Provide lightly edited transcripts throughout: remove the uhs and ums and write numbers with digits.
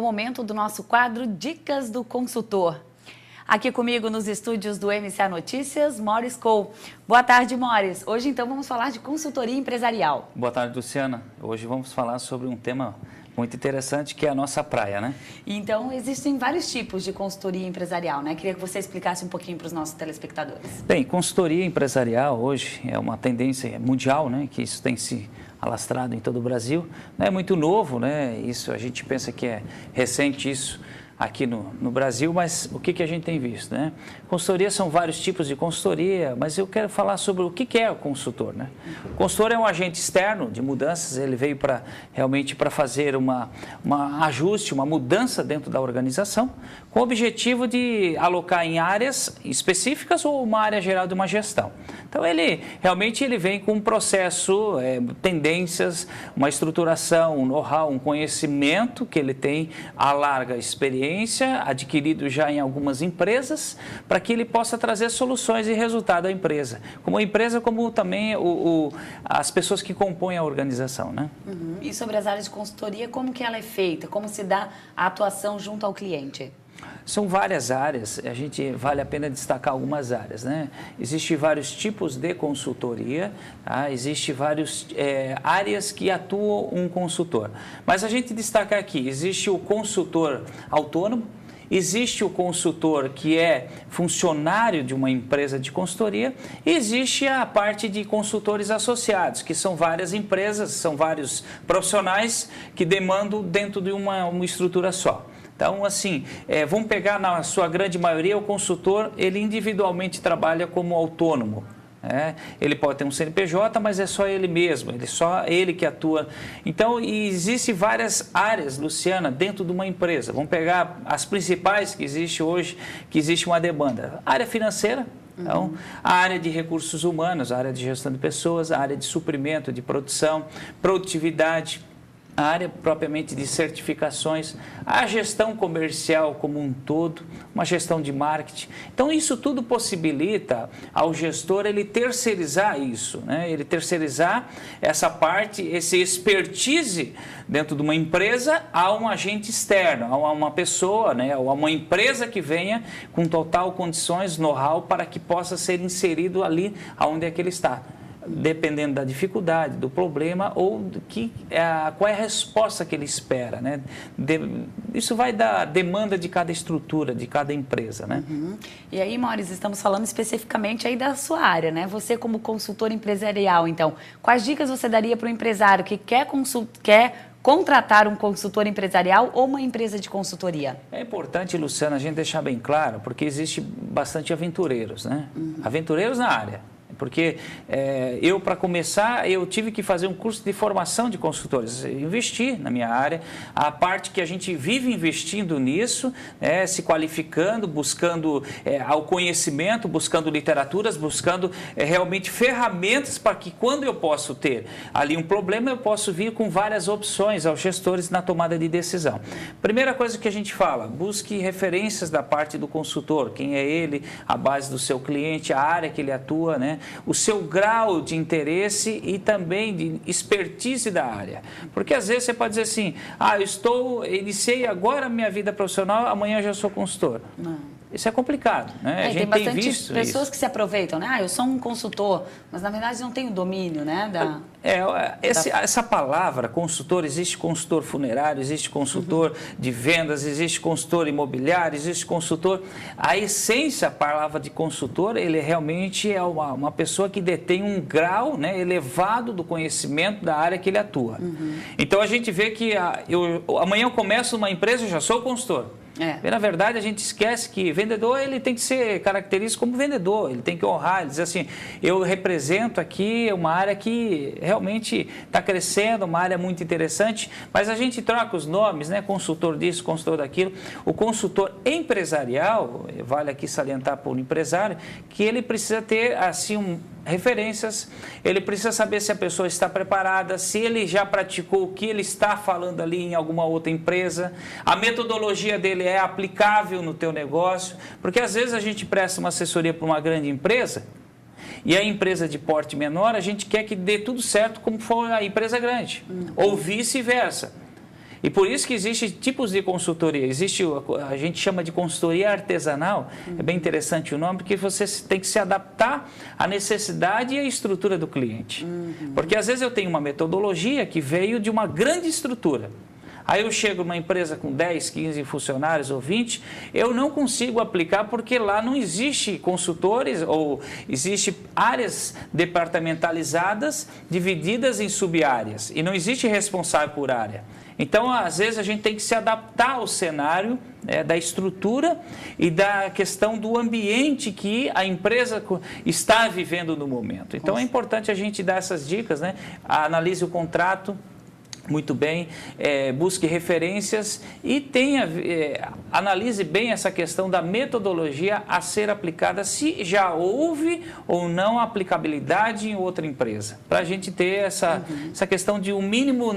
momento do nosso quadro Dicas do Consultor. Aqui comigo nos estúdios do MCA Notícias, Maurício Cole. Boa tarde, Maurício. Hoje, então, vamos falar de consultoria empresarial. Boa tarde, Luciana. Hoje vamos falar sobre um tema muito interessante, que é a nossa praia, né? Então, existem vários tipos de consultoria empresarial, né? Queria que você explicasse um pouquinho para os nossos telespectadores. Bem, consultoria empresarial hoje é uma tendência mundial, né? Que isso tem se alastrado em todo o Brasil. Não é muito novo, né? Isso a gente pensa que é recente isso aqui no Brasil, mas o que a gente tem visto, né? Consultoria são vários tipos de consultoria, mas eu quero falar sobre o que é o consultor, né? O consultor é um agente externo de mudanças, ele veio realmente para fazer uma ajuste, uma mudança dentro da organização, com o objetivo de alocar em áreas específicas ou uma área geral de uma gestão. Então, ele vem com um processo, tendências, uma estruturação, um know-how, um conhecimento que ele tem a larga experiência, adquirido já em algumas empresas, para que ele possa trazer soluções e resultado à empresa. Como a empresa, como também as pessoas que compõem a organização, né? Uhum. E sobre as áreas de consultoria, como que ela é feita? Como se dá a atuação junto ao cliente? São várias áreas, vale a pena destacar algumas áreas, né? Existem vários tipos de consultoria, tá? Existem várias áreas que atuam um consultor. Mas a gente destaca aqui, existe o consultor autônomo, existe o consultor que é funcionário de uma empresa de consultoria e existe a parte de consultores associados, que são várias empresas, são vários profissionais que demandam dentro de uma estrutura só. Então, assim, vamos pegar na sua grande maioria, o consultor, ele individualmente trabalha como autônomo. Ele pode ter um CNPJ, mas é só ele mesmo, só ele que atua. Então, existem várias áreas, Luciana, dentro de uma empresa. Vamos pegar as principais que existem hoje, que existe uma demanda. A área financeira. Então, a área de recursos humanos, a área de gestão de pessoas, a área de suprimento, de produção, produtividade, a área propriamente de certificações, a gestão comercial como um todo, uma gestão de marketing. Então, isso tudo possibilita ao gestor ele terceirizar isso, né? Ele terceirizar essa parte, esse expertise dentro de uma empresa a um agente externo, a uma pessoa, né? A uma empresa que venha com total condições, know-how para que possa ser inserido ali onde é que ele está. Dependendo da dificuldade, do problema ou qual é a resposta que ele espera, né? Isso vai da demanda de cada estrutura, de cada empresa, né? Uhum. E aí, Maurício, estamos falando especificamente aí da sua área, né? Você como consultor empresarial, então, quais dicas você daria para o empresário que quer contratar um consultor empresarial ou uma empresa de consultoria? É importante, Luciana, a gente deixar bem claro, porque existe bastante aventureiros, né? Aventureiros na área. Porque para começar, eu tive que fazer um curso de formação de consultores, investir na minha área, a parte que a gente vive investindo nisso, se qualificando, buscando ao conhecimento, buscando literaturas, buscando realmente ferramentas para que quando eu posso ter ali um problema, eu posso vir com várias opções aos gestores na tomada de decisão. Primeira coisa que a gente fala, busque referências da parte do consultor, quem é ele, a base do seu cliente, a área que ele atua, né? O seu grau de interesse e também de expertise da área. Porque às vezes você pode dizer assim, iniciei agora a minha vida profissional, amanhã eu já sou consultor. Não. Isso é complicado, né? A gente tem visto pessoas isso. que se aproveitam, né? Eu sou um consultor, mas na verdade não tenho domínio, né? Essa palavra consultor, existe consultor funerário, existe consultor de vendas, existe consultor imobiliário, existe consultor. A essência, a palavra de consultor, ele realmente é uma pessoa que detém um grau, né, elevado do conhecimento da área que ele atua. Então a gente vê que amanhã eu começo numa empresa, eu já sou consultor. Na verdade, a gente esquece que vendedor ele tem que ser característico como vendedor, ele tem que honrar, ele diz assim, eu represento aqui uma área que realmente está crescendo, uma área muito interessante, mas a gente troca os nomes, né? Consultor disso, consultor daquilo. O consultor empresarial, vale aqui salientar para o empresário, que ele precisa ter assim referências, ele precisa saber se a pessoa está preparada, se ele já praticou o que ele está falando ali em alguma outra empresa, a metodologia dele é aplicável no teu negócio, porque às vezes a gente presta uma assessoria para uma grande empresa e a empresa de porte menor, a gente quer que dê tudo certo como for a empresa grande, ou vice-versa. E por isso que existem tipos de consultoria. A gente chama de consultoria artesanal, é bem interessante o nome, porque você tem que se adaptar à necessidade e à estrutura do cliente. Porque às vezes eu tenho uma metodologia que veio de uma grande estrutura. Aí eu chego numa empresa com 10, 15 funcionários ou 20, eu não consigo aplicar porque lá não existe consultores ou existe áreas departamentalizadas divididas em sub-áreas e não existe responsável por área. Então, às vezes, a gente tem que se adaptar ao cenário da estrutura e da questão do ambiente que a empresa está vivendo no momento. Então, é importante a gente dar essas dicas, né? Analise o contrato muito bem, busque referências e analise bem essa questão da metodologia a ser aplicada, se já houve ou não aplicabilidade em outra empresa. Para a gente ter essa questão de um mínimo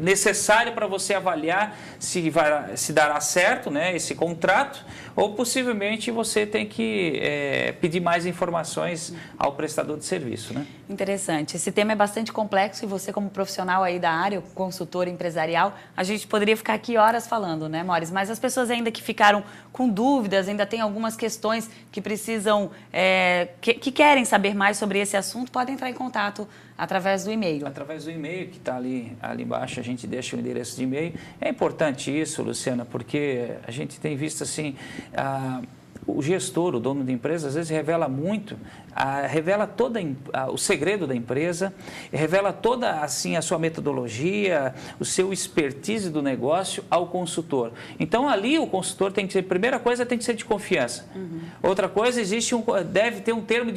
necessário para você avaliar se dará certo, né, esse contrato, ou possivelmente você tem que pedir mais informações ao prestador de serviço, né? Interessante. Esse tema é bastante complexo e você, como profissional aí da área, consultor empresarial, a gente poderia ficar aqui horas falando, né, Maurício? Mas as pessoas ainda que ficaram com dúvidas, ainda tem algumas questões que precisam, que querem saber mais sobre esse assunto, podem entrar em contato através do e-mail. Através do e-mail que está ali embaixo, a gente deixa o endereço de e-mail. É importante isso, Luciana, porque a gente tem visto assim, o gestor, o dono da empresa, às vezes revela muito, revela todo o segredo da empresa, revela toda assim, a sua metodologia, o seu expertise do negócio ao consultor. Então, ali o consultor tem que ser, primeira coisa, tem que ser de confiança. Outra coisa, deve ter um termo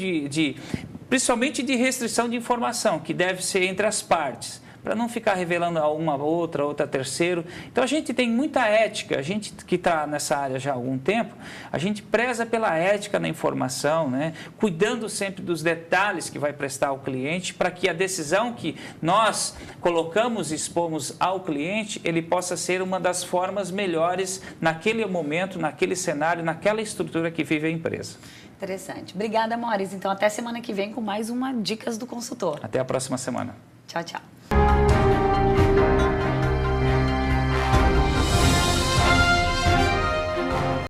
principalmente de restrição de informação, que deve ser entre as partes, para não ficar revelando a uma outra terceiro. Então, a gente tem muita ética, a gente que está nessa área já há algum tempo, a gente preza pela ética na informação, né? Cuidando sempre dos detalhes que vai prestar ao cliente, para que a decisão que nós colocamos e expomos ao cliente, ele possa ser uma das formas melhores naquele momento, naquele cenário, naquela estrutura que vive a empresa. Interessante. Obrigada, Maurício. Então, até semana que vem com mais uma Dicas do Consultor. Até a próxima semana. Tchau, tchau.